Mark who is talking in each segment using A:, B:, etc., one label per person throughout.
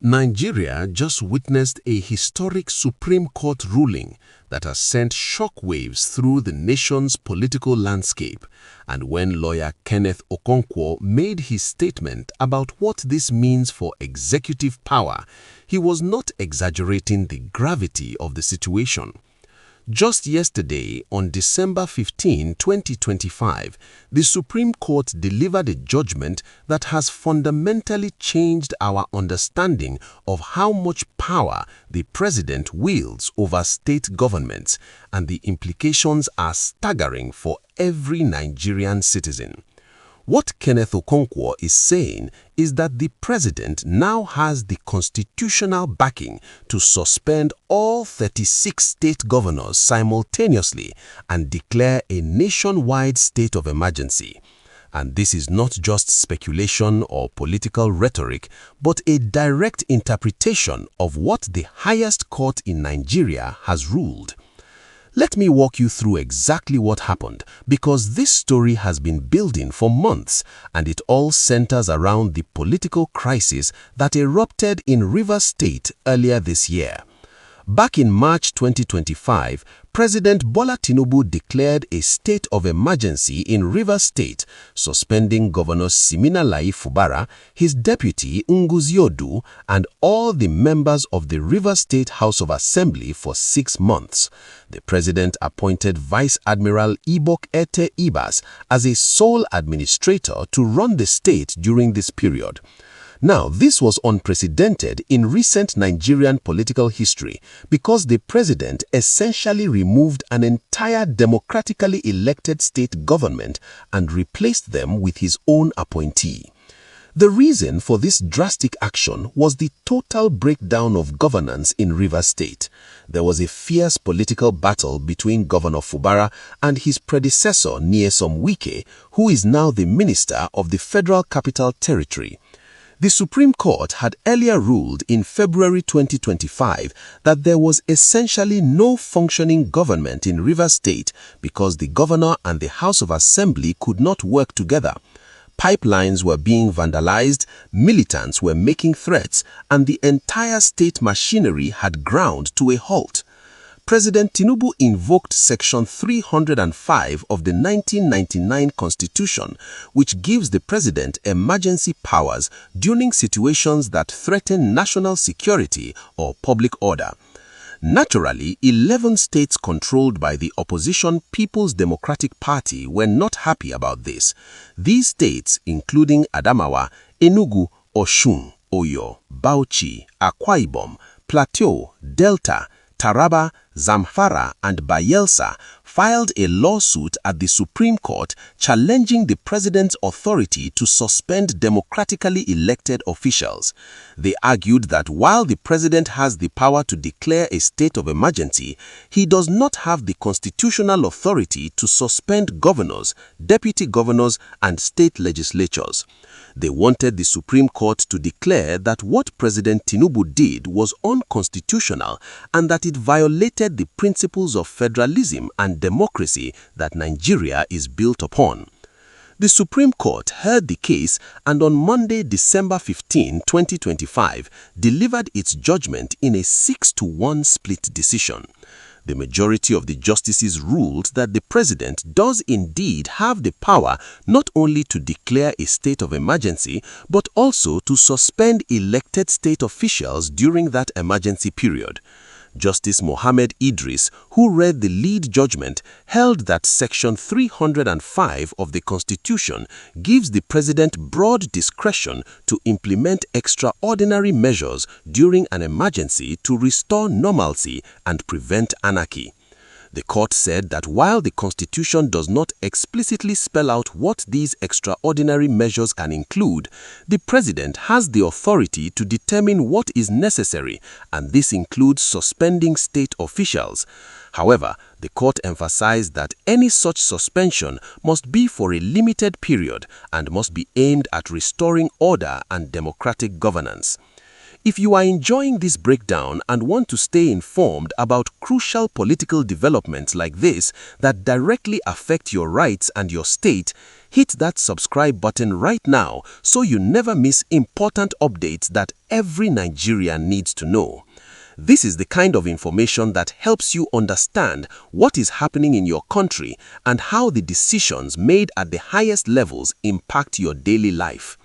A: Nigeria just witnessed a historic Supreme Court ruling that has sent shockwaves through the nation's political landscape, and when lawyer Kenneth Okonkwo made his statement about what this means for executive power, he was not exaggerating the gravity of the situation. Just yesterday, on December 15, 2025, the Supreme Court delivered a judgment that has fundamentally changed our understanding of how much power the president wields over state governments, and the implications are staggering for every Nigerian citizen. What Kenneth Okonkwo is saying is that the president now has the constitutional backing to suspend all 36 state governors simultaneously and declare a nationwide state of emergency. And this is not just speculation or political rhetoric, but a direct interpretation of what the highest court in Nigeria has ruled. Let me walk you through exactly what happened, because this story has been building for months, and it all centers around the political crisis that erupted in Rivers State earlier this year. Back in March 2025, President Bola Tinubu declared a state of emergency in Rivers State, suspending Governors Siminalayi Fubara, his deputy Ngozi Odu, and all the members of the Rivers State House of Assembly for 6 months. The president appointed Vice Admiral Ibok Ete Ibas as a sole administrator to run the state during this period. Now, this was unprecedented in recent Nigerian political history because the president essentially removed an entire democratically elected state government and replaced them with his own appointee. The reason for this drastic action was the total breakdown of governance in Rivers State. There was a fierce political battle between Governor Fubara and his predecessor Nyesom Wike, who is now the Minister of the Federal Capital Territory. The Supreme Court had earlier ruled in February 2025 that there was essentially no functioning government in Rivers State because the governor and the House of Assembly could not work together. Pipelines were being vandalized, militants were making threats, and the entire state machinery had ground to a halt. President Tinubu invoked Section 305 of the 1999 Constitution, which gives the president emergency powers during situations that threaten national security or public order. Naturally, 11 states controlled by the opposition People's Democratic Party were not happy about this. These states, including Adamawa, Enugu, Osun, Oyo, Bauchi, Akwa Ibom, Plateau, Delta, Taraba, Zamfara, and Bayelsa filed a lawsuit at the Supreme Court challenging the president's authority to suspend democratically elected officials. They argued that while the president has the power to declare a state of emergency, he does not have the constitutional authority to suspend governors, deputy governors, and state legislatures. They wanted the Supreme Court to declare that what President Tinubu did was unconstitutional and that it violated the principles of federalism and democracy that Nigeria is built upon. The Supreme Court heard the case and on Monday, December 15, 2025, delivered its judgment in a 6-1 split decision. The majority of the justices ruled that the president does indeed have the power not only to declare a state of emergency, but also to suspend elected state officials during that emergency period. Justice Mohammed Idris, who read the lead judgment, held that Section 305 of the Constitution gives the president broad discretion to implement extraordinary measures during an emergency to restore normalcy and prevent anarchy. The court said that while the Constitution does not explicitly spell out what these extraordinary measures can include, the president has the authority to determine what is necessary, and this includes suspending state officials. However, the court emphasized that any such suspension must be for a limited period and must be aimed at restoring order and democratic governance. If you are enjoying this breakdown and want to stay informed about crucial political developments like this that directly affect your rights and your state, hit that subscribe button right now so you never miss important updates that every Nigerian needs to know. This is the kind of information that helps you understand what is happening in your country and how the decisions made at the highest levels impact your daily life.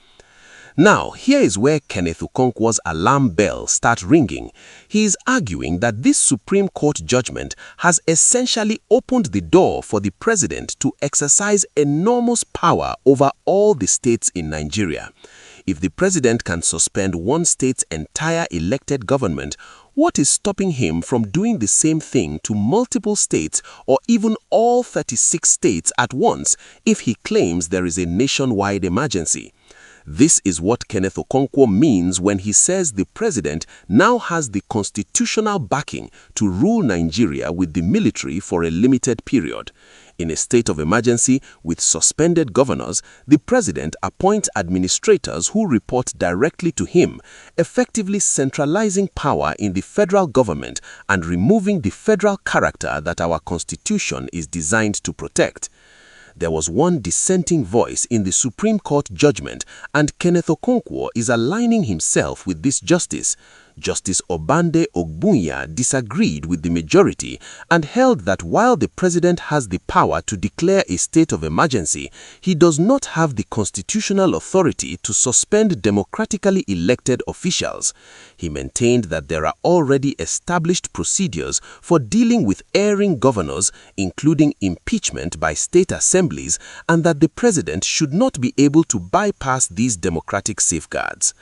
A: Now, here is where Kenneth Okonkwo's alarm bell starts ringing. He is arguing that this Supreme Court judgment has essentially opened the door for the president to exercise enormous power over all the states in Nigeria. If the president can suspend one state's entire elected government, what is stopping him from doing the same thing to multiple states or even all 36 states at once if he claims there is a nationwide emergency? This is what Kenneth Okonkwo means when he says the president now has the constitutional backing to rule Nigeria with the military for a limited period. In a state of emergency with suspended governors, the president appoints administrators who report directly to him, effectively centralizing power in the federal government and removing the federal character that our constitution is designed to protect. There was one dissenting voice in the Supreme Court judgment, and Kenneth Okonkwo is aligning himself with this justice. Justice Obande Ogbunya disagreed with the majority and held that while the president has the power to declare a state of emergency, he does not have the constitutional authority to suspend democratically elected officials. He maintained that there are already established procedures for dealing with erring governors, including impeachment by state assemblies, and that the president should not be able to bypass these democratic safeguards.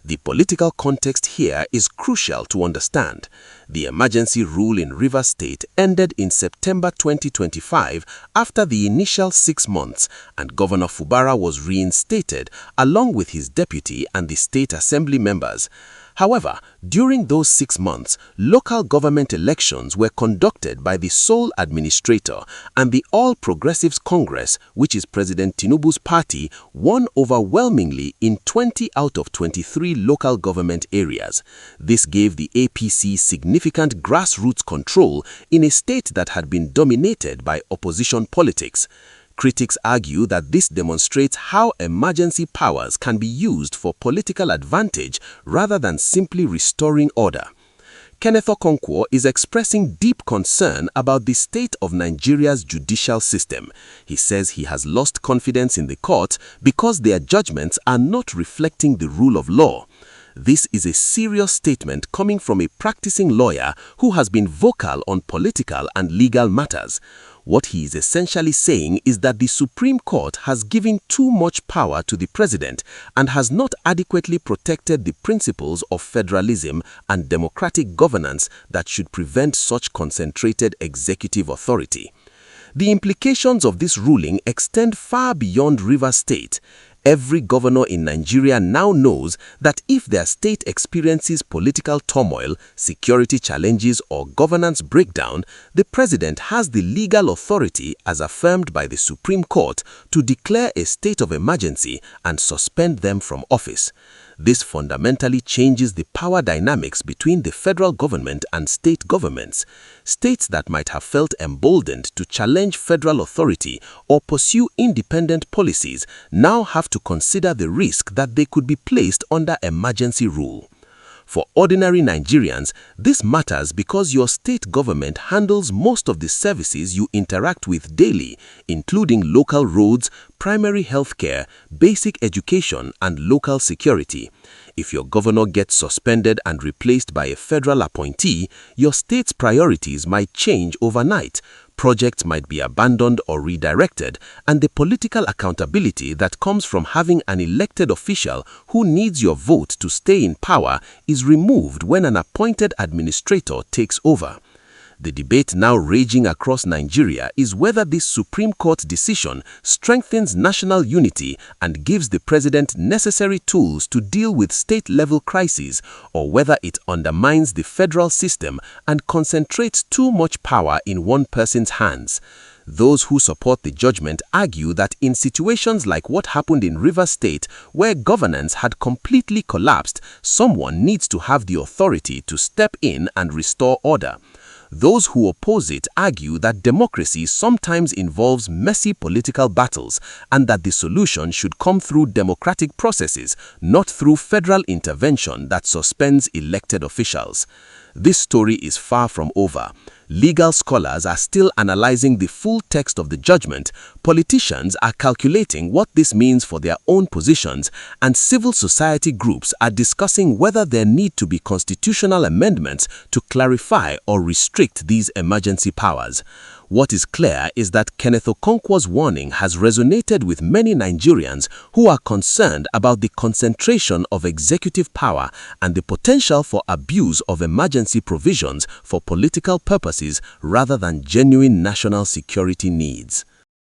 A: The political context here is crucial to understand. The emergency rule in Rivers State ended in September 2025 after the initial 6 months, and Governor Fubara was reinstated along with his deputy and the state assembly members. However, during those 6 months, local government elections were conducted by the sole administrator, and the All Progressives Congress, which is President Tinubu's party, won overwhelmingly in 20 out of 23 local government areas. This gave the APC significant grassroots control in a state that had been dominated by opposition politics. Critics argue that this demonstrates how emergency powers can be used for political advantage rather than simply restoring order. Kenneth Okonkwo is expressing deep concern about the state of Nigeria's judicial system. He says he has lost confidence in the court because their judgments are not reflecting the rule of law. This is a serious statement coming from a practicing lawyer who has been vocal on political and legal matters. What he is essentially saying is that the Supreme Court has given too much power to the president and has not adequately protected the principles of federalism and democratic governance that should prevent such concentrated executive authority. The implications of this ruling extend far beyond Rivers State. Every governor in Nigeria now knows that if their state experiences political turmoil, security challenges, or governance breakdown, the president has the legal authority, as affirmed by the Supreme Court, to declare a state of emergency and suspend them from office. This fundamentally changes the power dynamics between the federal government and state governments. States that might have felt emboldened to challenge federal authority or pursue independent policies now have to consider the risk that they could be placed under emergency rule. For ordinary Nigerians, this matters because your state government handles most of the services you interact with daily, including local roads, primary health care, basic education, and local security. If your governor gets suspended and replaced by a federal appointee, your state's priorities might change overnight. Projects might be abandoned or redirected, and the political accountability that comes from having an elected official who needs your vote to stay in power is removed when an appointed administrator takes over. The debate now raging across Nigeria is whether this Supreme Court decision strengthens national unity and gives the president necessary tools to deal with state-level crises, or whether it undermines the federal system and concentrates too much power in one person's hands. Those who support the judgment argue that in situations like what happened in Rivers State, where governance had completely collapsed, someone needs to have the authority to step in and restore order. Those who oppose it argue that democracy sometimes involves messy political battles and that the solution should come through democratic processes, not through federal intervention that suspends elected officials. This story is far from over. Legal scholars are still analyzing the full text of the judgment, politicians are calculating what this means for their own positions, and civil society groups are discussing whether there need to be constitutional amendments to clarify or restrict these emergency powers. What is clear is that Kenneth Okonkwo's warning has resonated with many Nigerians who are concerned about the concentration of executive power and the potential for abuse of emergency provisions for political purposes rather than genuine national security needs.